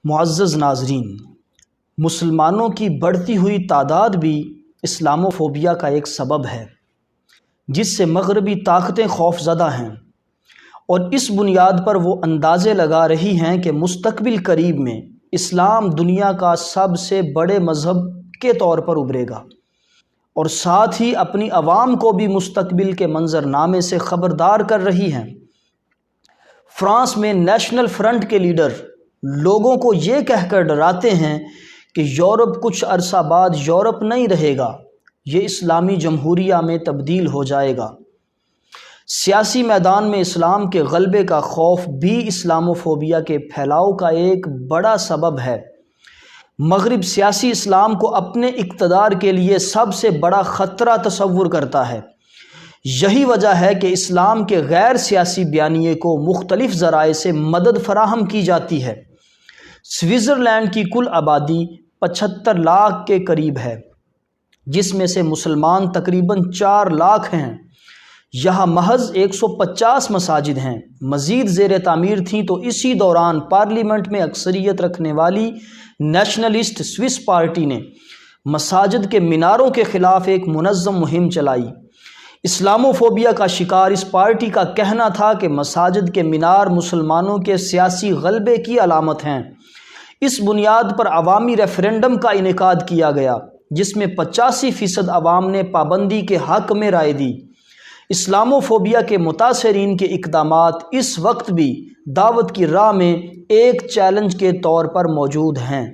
معزز ناظرین، مسلمانوں کی بڑھتی ہوئی تعداد بھی اسلاموفوبیا کا ایک سبب ہے جس سے مغربی طاقتیں خوف زدہ ہیں، اور اس بنیاد پر وہ اندازے لگا رہی ہیں کہ مستقبل قریب میں اسلام دنیا کا سب سے بڑے مذہب کے طور پر ابھرے گا، اور ساتھ ہی اپنی عوام کو بھی مستقبل کے منظرنامے سے خبردار کر رہی ہیں۔ فرانس میں نیشنل فرنٹ کے لیڈر لوگوں کو یہ کہہ کر ڈراتے ہیں کہ یورپ کچھ عرصہ بعد یورپ نہیں رہے گا، یہ اسلامی جمہوریہ میں تبدیل ہو جائے گا۔ سیاسی میدان میں اسلام کے غلبے کا خوف بھی اسلاموفوبیا کے پھیلاؤ کا ایک بڑا سبب ہے۔ مغرب سیاسی اسلام کو اپنے اقتدار کے لیے سب سے بڑا خطرہ تصور کرتا ہے۔ یہی وجہ ہے کہ اسلام کے غیر سیاسی بیانیے کو مختلف ذرائع سے مدد فراہم کی جاتی ہے۔ سوئٹزرلینڈ کی کل آبادی 75 لاکھ کے قریب ہے، جس میں سے مسلمان تقریباً 4 لاکھ ہیں۔ یہاں محض 150 مساجد ہیں، مزید زیر تعمیر تھیں تو اسی دوران پارلیمنٹ میں اکثریت رکھنے والی نیشنلسٹ سوئس پارٹی نے مساجد کے میناروں کے خلاف ایک منظم مہم چلائی۔ اسلاموفوبیا کا شکار اس پارٹی کا کہنا تھا کہ مساجد کے مینار مسلمانوں کے سیاسی غلبے کی علامت ہیں۔ اس بنیاد پر عوامی ریفرنڈم کا انعقاد کیا گیا، جس میں 85% عوام نے پابندی کے حق میں رائے دی۔ اسلاموفوبیا کے متاثرین کے اقدامات اس وقت بھی دعوت کی راہ میں ایک چیلنج کے طور پر موجود ہیں۔